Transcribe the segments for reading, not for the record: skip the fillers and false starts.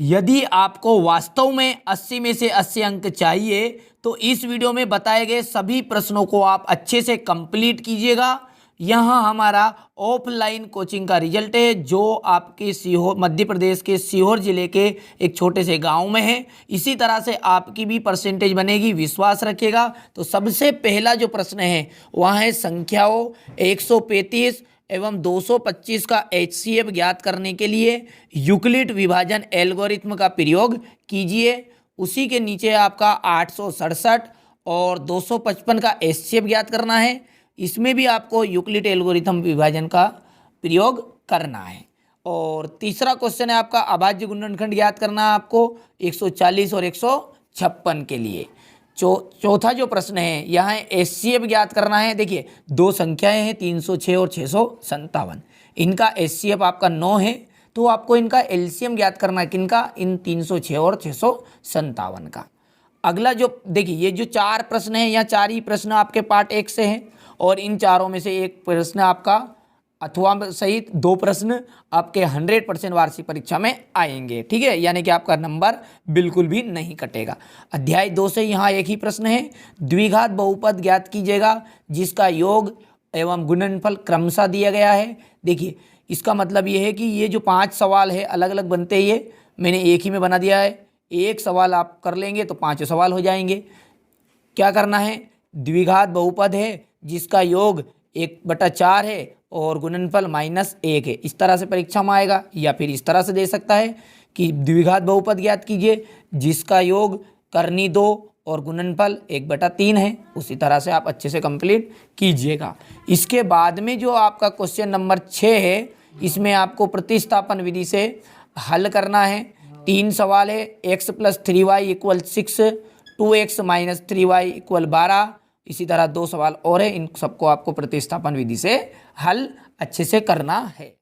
यदि आपको वास्तव में 80 में से 80 अंक चाहिए तो इस वीडियो में बताए गए सभी प्रश्नों को आप अच्छे से कंप्लीट कीजिएगा। यहाँ हमारा ऑफलाइन कोचिंग का रिजल्ट है जो आपके सीहोर मध्य प्रदेश के सीहोर जिले के एक छोटे से गांव में है। इसी तरह से आपकी भी परसेंटेज बनेगी, विश्वास रखिएगा। तो सबसे पहला जो प्रश्न है वह है संख्याओं 135 एवं 225 का HCF ज्ञात करने के लिए यूक्लिड विभाजन एल्गोरिथ्म का प्रयोग कीजिए। उसी के नीचे आपका 867 और 255 का HCF ज्ञात करना है। इसमें भी आपको यूक्लिड एल्गोरिथ्म विभाजन का प्रयोग करना है। और तीसरा क्वेश्चन है आपका अभाज्य गुणनखंड ज्ञात करना है आपको 140 और 156 के लिए। चौथा जो प्रश्न है यहाँ HCF ज्ञात करना है। देखिए दो संख्याएं हैं 306 और 657, इनका HCF आपका 9 है तो आपको इनका LCM ज्ञात करना है। किनका? इन 306 और 657 का। अगला जो देखिए ये जो चार प्रश्न हैं, यहाँ चार ही प्रश्न आपके पार्ट 1 से हैं और इन चारों में से एक प्रश्न आपका अथवा सहित 2 प्रश्न आपके 100% वार्षिक परीक्षा में आएंगे। ठीक है, यानी कि आपका नंबर बिल्कुल भी नहीं कटेगा। अध्याय 2 से यहाँ एक ही प्रश्न है, द्विघात बहुपद ज्ञात कीजिएगा जिसका योग एवं गुणनफल क्रमशः दिया गया है। देखिए इसका मतलब ये है कि ये जो 5 सवाल है अलग अलग बनते ही है, मैंने एक ही में बना दिया है। एक सवाल आप कर लेंगे तो 5 सवाल हो जाएंगे। क्या करना है? द्विघात बहुपद है जिसका योग 1/4 है और गुणनफल -1 है। इस तरह से परीक्षा में आएगा, या फिर इस तरह से दे सकता है कि द्विघात बहुपद ज्ञात कीजिए जिसका योग करनी 2 और गुणनफल 1/3 है। उसी तरह से आप अच्छे से कंप्लीट कीजिएगा। इसके बाद में जो आपका क्वेश्चन नंबर 6 है, इसमें आपको प्रतिस्थापन विधि से हल करना है। 3 सवाल है, x + 3y = 6, 2x - 3y = 12। इसी तरह 2 सवाल और है, इन सबको आपको प्रतिस्थापन विधि से हल अच्छे से करना है।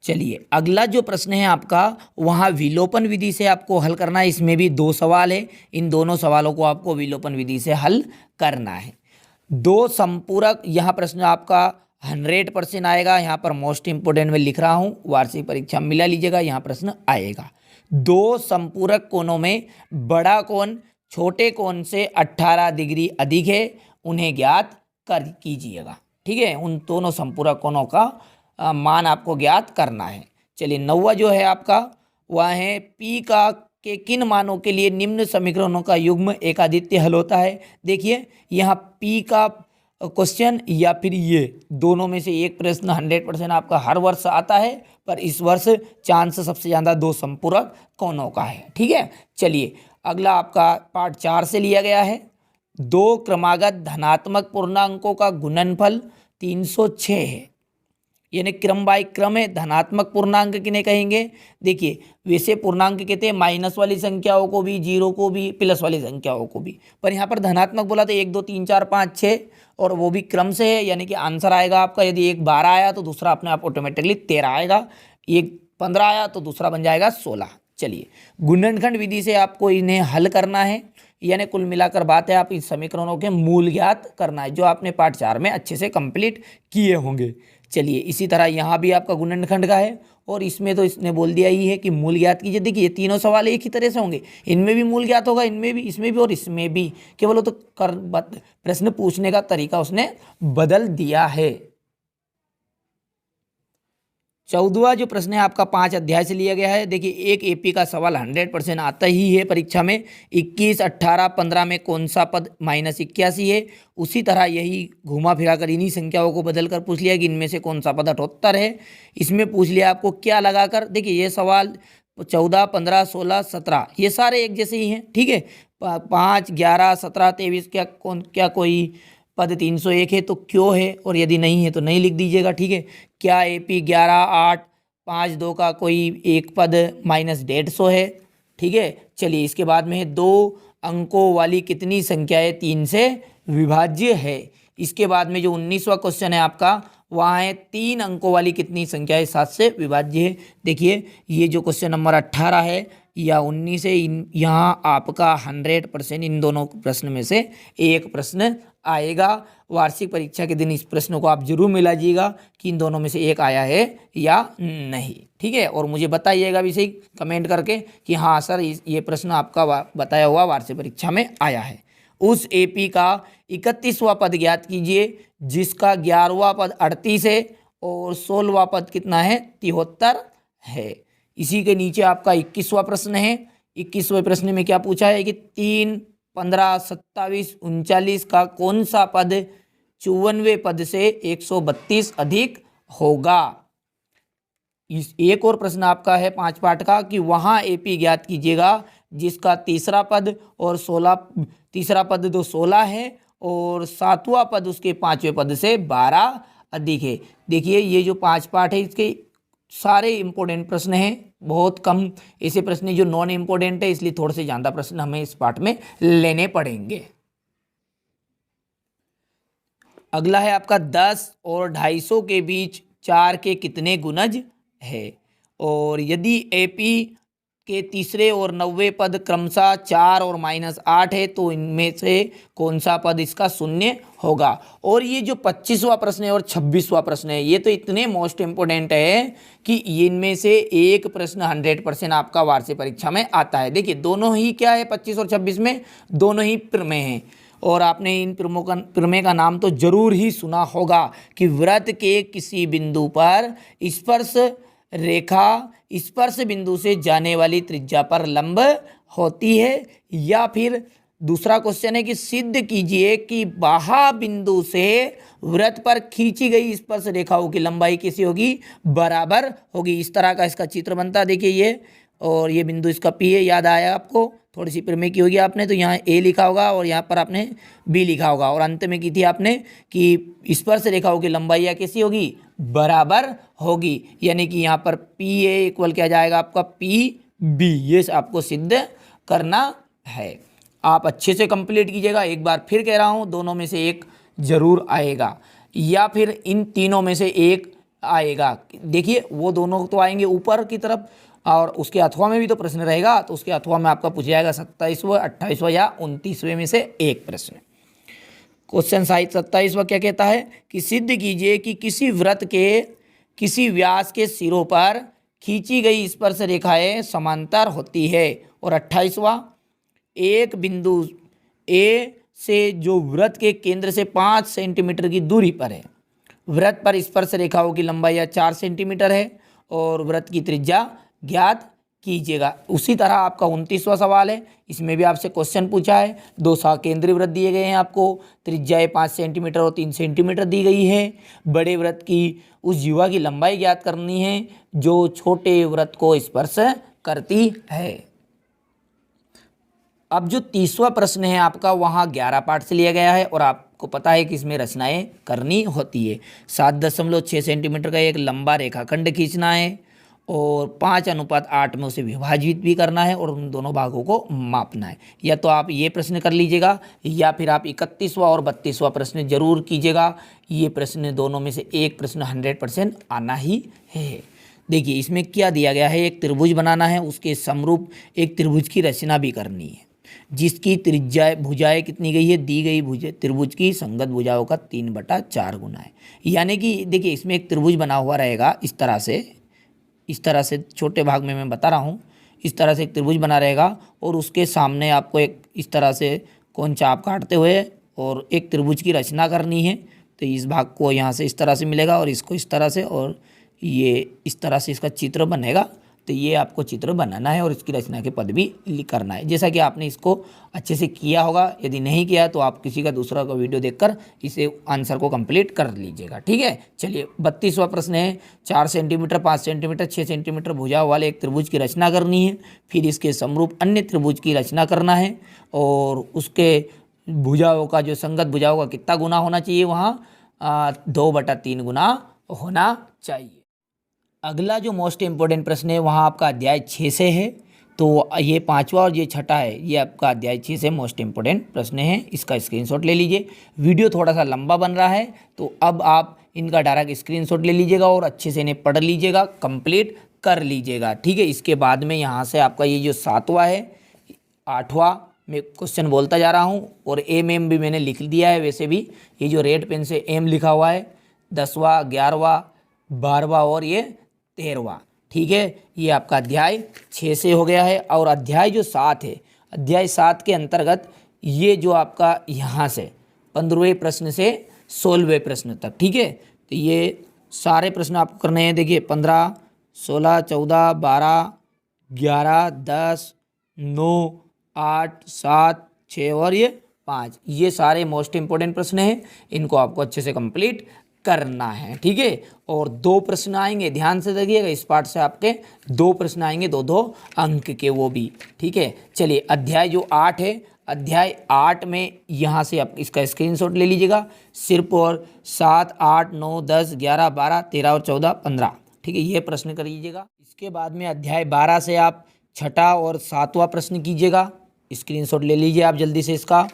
चलिए अगला जो प्रश्न है आपका वहाँ विलोपन विधि से आपको हल करना है। इसमें भी 2 सवाल है, इन दोनों सवालों को आपको विलोपन विधि से हल करना है। 2 संपूरक, यहाँ प्रश्न आपका 100% आएगा। यहाँ पर मोस्ट इंपोर्टेंट में लिख रहा हूँ, वार्षिक परीक्षा मिला लीजिएगा, यहाँ प्रश्न आएगा। 2 संपूरक कोणों में बड़ा कोण छोटे कोण से 18 डिग्री अधिक है, उन्हें ज्ञात कीजिएगा। ठीक है, उन दोनों संपूरक कोणों का मान आपको ज्ञात करना है। चलिए 9वां जो है आपका वह है P का के किन मानों के लिए निम्न समीकरणों का युग्म एकादित्य हल होता है। देखिए यहाँ P का क्वेश्चन या फिर ये दोनों में से एक प्रश्न 100% आपका हर वर्ष आता है, पर इस वर्ष चांस सबसे ज़्यादा 2 संपूरक कोणों का है। ठीक है, चलिए अगला आपका पार्ट 4 से लिया गया है। 2 क्रमागत धनात्मक पूर्णांकों का गुणनफल 306 है, यानी क्रम बाय क्रम है। धनात्मक पूर्णांक किन्हें कहेंगे? देखिए वैसे पूर्णांक कहते हैं माइनस वाली संख्याओं को भी, जीरो को भी, प्लस वाली संख्याओं को भी, पर यहाँ पर धनात्मक बोला तो 1 2 3 4 5 6 और वो भी क्रम से है। यानी कि आंसर आएगा आपका, यदि एक 12 आया तो दूसरा अपने आप ऑटोमेटिकली 13 आएगा, एक 15 आया तो दूसरा बन जाएगा 16। चलिए गुणनखंड विधि से आपको इन्हें हल करना है, यानी कुल मिलाकर बात है आप इस समीकरणों के मूल ज्ञात करना है, जो आपने पार्ट 4 में अच्छे से कंप्लीट किए होंगे। चलिए इसी तरह यहाँ भी आपका गुणनखंड का है और इसमें तो इसने बोल दिया ही है कि मूल ज्ञात कीजिए। देखिए ये तीनों सवाल एक ही तरह से होंगे, इनमें भी मूल ज्ञात होगा, इनमें भी, इसमें भी और इसमें भी, केवल वो तो प्रश्न पूछने का तरीका उसने बदल दिया है। 14वां जो प्रश्न है आपका 5 अध्याय से लिया गया है। देखिए एक AP का सवाल 100% आता ही है परीक्षा में। 21, 18, 15 में कौन सा पद -81 है। उसी तरह यही घुमा फिरा कर इन्हीं संख्याओं को बदल कर पूछ लिया कि इनमें से कौन सा पद 78 है। इसमें पूछ लिया आपको क्या लगाकर। देखिए ये सवाल 14, 15, 16, 17 ये सारे एक जैसे ही हैं। ठीक है, 5, 11, 17, 23 क्या कोई पद 301 है तो क्यों है, और यदि नहीं है तो नहीं लिख दीजिएगा। ठीक है, क्या AP 11, 8, 5, 2 का कोई एक पद -150 है। ठीक है, चलिए इसके बाद में है 2 अंकों वाली कितनी संख्याएं 3 से विभाज्य है। इसके बाद में जो 19वां क्वेश्चन है आपका वहाँ है 3 अंकों वाली कितनी संख्याएं 7 से विभाज्य है। देखिए ये जो क्वेश्चन नंबर 18 है या 19 है। यहाँ आपका 100% इन दोनों प्रश्न में से एक प्रश्न आएगा। वार्षिक परीक्षा के दिन इस प्रश्न को आप जरूर मिलाइएगा कि इन दोनों में से एक आया है या नहीं, ठीक है। और मुझे बताइएगा भी सही कमेंट करके कि हाँ सर ये प्रश्न आपका बताया हुआ वार्षिक परीक्षा में आया है। उस एपी का 31वां पद ज्ञात कीजिए जिसका 11वां पद 38 है और 16वां पद कितना है, 73 है। इसी के नीचे आपका 21वां प्रश्न है। 21वें प्रश्न में क्या पूछा है कि 3, 15, 27, 39 का कौन सा पद 54वें पद से 132 अधिक होगा। एक और प्रश्न आपका है 5 पार्ट का कि वहां एपी ज्ञात कीजिएगा जिसका तीसरा पद और 16 है और 7वां पद उसके 5वें पद से 12 अधिक है। देखिए ये जो 5 पार्ट है इसके सारे इंपॉर्टेंट प्रश्न हैं, बहुत कम ऐसे प्रश्न जो नॉन इंपॉर्टेंट है, इसलिए थोड़े से ज़्यादा प्रश्न हमें इस पार्ट में लेने पड़ेंगे। अगला है आपका 10 और 250 के बीच 4 के कितने गुणज है। और यदि एपी के तीसरे और 90 पद क्रमशः 4 और -8 है तो इनमें से कौन सा पद इसका शून्य होगा। और ये जो 25वां प्रश्न है और 26वां प्रश्न है ये तो इतने मोस्ट इंपोर्टेंट है कि इनमें से एक प्रश्न 100% आपका वार्षिक परीक्षा में आता है। देखिए दोनों ही क्या है, 25 और 26 में दोनों ही प्रमेय हैं और आपने इन प्रमेय का नाम तो जरूर ही सुना होगा कि वृत्त के किसी बिंदु पर स्पर्श रेखा स्पर्श बिंदु से जाने वाली त्रिज्या पर लंब होती है। या फिर दूसरा क्वेश्चन है कि सिद्ध कीजिए कि बाह्य बिंदु से वृत्त पर खींची गई स्पर्श रेखाओं की लंबाई कैसी होगी, बराबर होगी। इस तरह का इसका चित्र बनता है। देखिए ये और ये बिंदु इसका पी है, याद आया आपको, थोड़ी सी प्रमेय की होगी आपने तो यहाँ ए लिखा होगा और यहाँ पर आपने बी लिखा होगा और अंत में की थी आपने कि स्पर्श रेखाओं की लंबाई कैसी होगी, बराबर होगी। यानी कि यहाँ पर पी ए इक्वल क्या जाएगा आपका पी बी। ये आपको सिद्ध करना है। आप अच्छे से कंप्लीट कीजिएगा। एक बार फिर कह रहा हूँ दोनों में से एक जरूर आएगा या फिर इन तीनों में से एक आएगा। देखिए वो दोनों तो आएंगे ऊपर की तरफ और उसके अथवा में भी तो प्रश्न रहेगा, तो उसके अथवा में आपका पूछ जाएगा 27वां, 28वां या 29वें में से एक प्रश्न। क्वेश्चन 27वां क्या कहता है कि सिद्ध कीजिए कि किसी वृत्त के किसी व्यास के सिरों पर खींची गई स्पर्श रेखाएं समांतर होती है। और 28वां एक बिंदु ए से जो वृत्त के केंद्र से 5 सेंटीमीटर की दूरी पर है, वृत्त पर स्पर्श रेखाओं की लंबाई 4 सेंटीमीटर है और वृत्त की त्रिज्या ज्ञात कीजिएगा। उसी तरह आपका 29वां सवाल है, इसमें भी आपसे क्वेश्चन पूछा है। 2 केंद्रीय वृत्त दिए गए हैं आपको, त्रिज्याएं 5 सेंटीमीटर और 3 सेंटीमीटर दी गई है। बड़े वृत्त की उस जीवा की लंबाई ज्ञात करनी है जो छोटे वृत्त को स्पर्श करती है। अब जो 30वां प्रश्न है आपका वहाँ 11 पार्ट से लिया गया है और आपको पता है कि इसमें रचनाएं करनी होती है। 7.6 सेंटीमीटर का एक लंबा रेखाखंड खींचना है और 5:8 में उसे विभाजित भी करना है और उन दोनों भागों को मापना है। या तो आप ये प्रश्न कर लीजिएगा या फिर आप 31वां और 32वां प्रश्न जरूर कीजिएगा। ये प्रश्न दोनों में से एक प्रश्न 100% आना ही है। देखिए इसमें क्या दिया गया है, एक त्रिभुज बनाना है, उसके समरूप एक त्रिभुज की रचना भी करनी है जिसकी त्रिज्या भुजाएं कितनी गई है, दी गई त्रिभुज की संगत भुजाओं का 3/4 गुना है। यानी कि देखिए इसमें एक त्रिभुज बना हुआ रहेगा इस तरह से छोटे भाग में मैं बता रहा हूँ, इस तरह से एक त्रिभुज बना रहेगा और उसके सामने आपको एक इस तरह से कौन चाप काटते हुए और एक त्रिभुज की रचना करनी है। तो इस भाग को यहाँ से इस तरह से मिलेगा और इसको इस तरह से और ये इस तरह से इसका चित्र बनेगा। तो ये आपको चित्र बनाना है और इसकी रचना के पद भी करना है। जैसा कि आपने इसको अच्छे से किया होगा, यदि नहीं किया तो आप किसी का दूसरा का वीडियो देखकर इसे आंसर को कंप्लीट कर लीजिएगा, ठीक है। चलिए 32वां प्रश्न है, 4 सेंटीमीटर, 5 सेंटीमीटर, 6 सेंटीमीटर भुजाओं वाले एक त्रिभुज की रचना करनी है, फिर इसके समरूप अन्य त्रिभुज की रचना करना है और उसके भुजाओं का जो संगत भुजाओं का कितना गुना होना चाहिए, वहाँ 2/3 गुना होना चाहिए। अगला जो मोस्ट इम्पोर्टेंट प्रश्न है वहाँ आपका अध्याय 6 से है। तो ये 5वां और ये 6ठा है, ये आपका अध्याय 6 से मोस्ट इम्पोर्टेंट प्रश्न है। इसका स्क्रीनशॉट ले लीजिए। वीडियो थोड़ा सा लंबा बन रहा है तो अब आप इनका डायरेक्ट स्क्रीनशॉट ले लीजिएगा और अच्छे से इन्हें पढ़ लीजिएगा कंप्लीट, कर लीजिएगा। ठीक है, इसके बाद में यहाँ से आपका ये जो 7वां है, 8वां मैं क्वेश्चन बोलता जा रहा हूँ और एम भी मैंने लिख दिया है। वैसे भी ये जो रेड पेन से एम लिखा हुआ है, 10वां, 11वां, 12वां और ये 13वां। ठीक है, ये आपका अध्याय 6 से हो गया है। और अध्याय जो 7 है, अध्याय 7 के अंतर्गत ये जो आपका यहाँ से 15वें प्रश्न से 16वें प्रश्न तक। ठीक है, तो ये सारे प्रश्न आपको करने हैं। देखिए 15, 16, 14, 12, 11, 10, 9, 8, 7, 6 और ये 5, ये सारे मोस्ट इंपॉर्टेंट प्रश्न हैं। इनको आपको अच्छे से कंप्लीट करना है। ठीक है, और 2 प्रश्न आएंगे, ध्यान से देखिएगा, इस पार्ट से आपके 2 प्रश्न आएंगे, 2-2 अंक के, वो भी। ठीक है, चलिए अध्याय जो 8 है, अध्याय 8 में यहाँ से आप इसका स्क्रीनशॉट ले लीजिएगा। सिर्फ और 7, 8, 9, 10, 11, 12, 13 और 14, 15। ठीक है, ये प्रश्न कर लीजिएगा। इसके बाद में अध्याय 12 से आप 6ठा और 7वां प्रश्न कीजिएगा। स्क्रीनशॉट ले लीजिए आप जल्दी से इसका।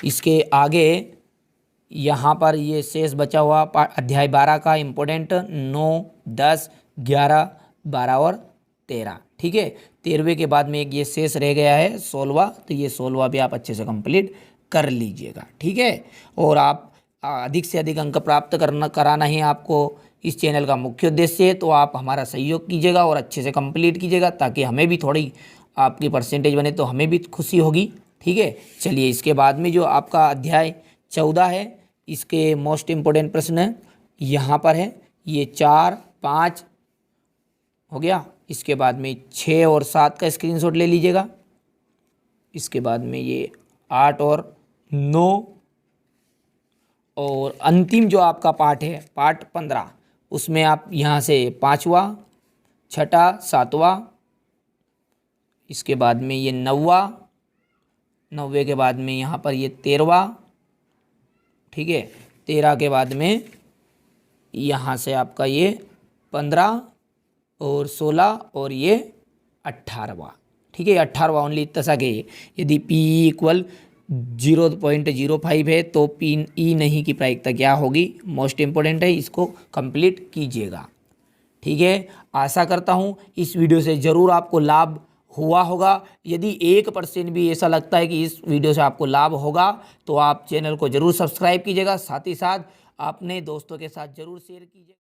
इसके आगे यहाँ पर ये शेष बचा हुआ अध्याय 12 का इम्पोर्टेंट 9, 10, 11, 12 और 13। ठीक है, 13वें के बाद में एक ये शेष रह गया है 16वां, तो ये 16वां भी आप अच्छे से कंप्लीट कर लीजिएगा। ठीक है, और आप अधिक से अधिक अंक प्राप्त कराना ही आपको इस चैनल का मुख्य उद्देश्य है। तो आप हमारा सहयोग कीजिएगा और अच्छे से कंप्लीट कीजिएगा, ताकि हमें भी थोड़ी आपकी परसेंटेज बने तो हमें भी खुशी होगी। ठीक है, चलिए इसके बाद में जो आपका अध्याय 14 है, इसके मोस्ट इम्पोर्टेंट प्रश्न यहाँ पर है। ये 4, 5 हो गया। इसके बाद में 6 और 7 का स्क्रीनशॉट ले लीजिएगा। इसके बाद में ये 8 और 9, और अंतिम जो आपका पार्ट है, पार्ट 15, उसमें आप यहाँ से 5वां, 6ठा, 7वां, इसके बाद में ये 9वां, 9वें के बाद में यहाँ पर ये 13वां। ठीक है, 13 के बाद में यहाँ से आपका ये 15 और 16 और ये 18वां। ठीक है, 18वां ओनली इतना सा के। यदि पी इक्वल 0.05 है तो पी ई नहीं की प्रायिकता क्या होगी, मोस्ट इम्पोर्टेंट है, इसको कंप्लीट कीजिएगा। ठीक है, आशा करता हूँ इस वीडियो से ज़रूर आपको लाभ हुआ होगा। यदि 1% भी ऐसा लगता है कि इस वीडियो से आपको लाभ होगा, तो आप चैनल को ज़रूर सब्सक्राइब कीजिएगा, साथ ही साथ अपने दोस्तों के साथ ज़रूर शेयर कीजिए।